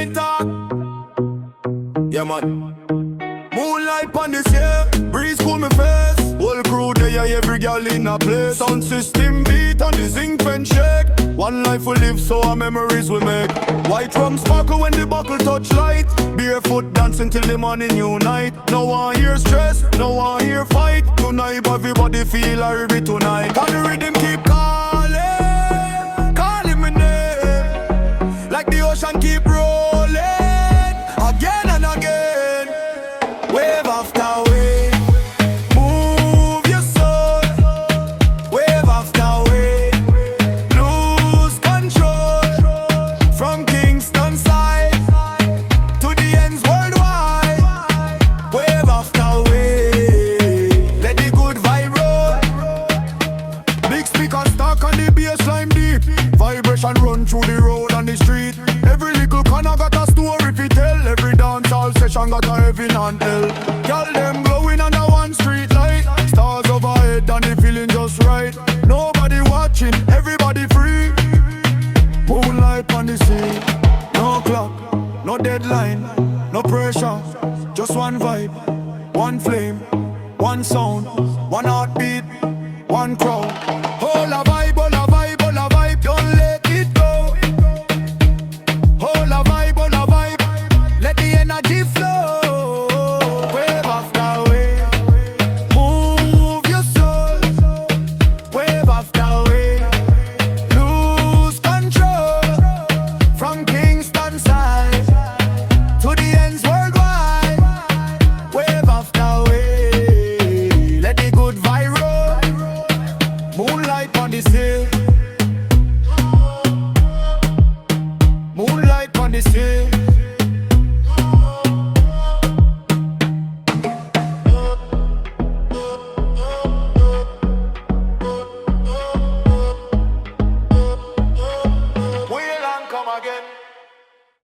me talk. Yeah, man. Moonlight on this year, breeze cool me face. Whole crew there, every girl in a place. Sound system beat on the zinc fence shake. One life we live, so our memories we make. White rum sparkle when the buckle touch light. Barefoot dancing till the morning unite. No one hear stress, no one hear fight. Tonight everybody feel happy tonight. And the rhythm keep calling, calling my name. Like the ocean keep rolling, again and again. Wave after wave, move your soul. Wave after wave, lose control. From Kingston side to the ends worldwide. Wave after wave, let the good vibe roll. Big speakers stuck on the bassline deep. Vibration run through the road and the street. Every little corner got a story fi tell. Every dancehall session got a heaven and hell. Girl them glowing under one street light. Stars overhead and the feeling just right. Nobody watching, everybody free. Moonlight on the sea. No clock, no deadline, no pressure. Just one vibe, one flame, one sound, one heartbeat, one crowd. Hold a vibe, hold a vibe, hold a vibe. Don't let it go. Hold a vibe, hold a vibe. Let the energy flow. Wave after wave, move your soul. Wave after wave, lose control. From Kingston side to the ends worldwide. Wave after wave, let the good vibe roll. Moonlight on the hill, moonlight on the hill.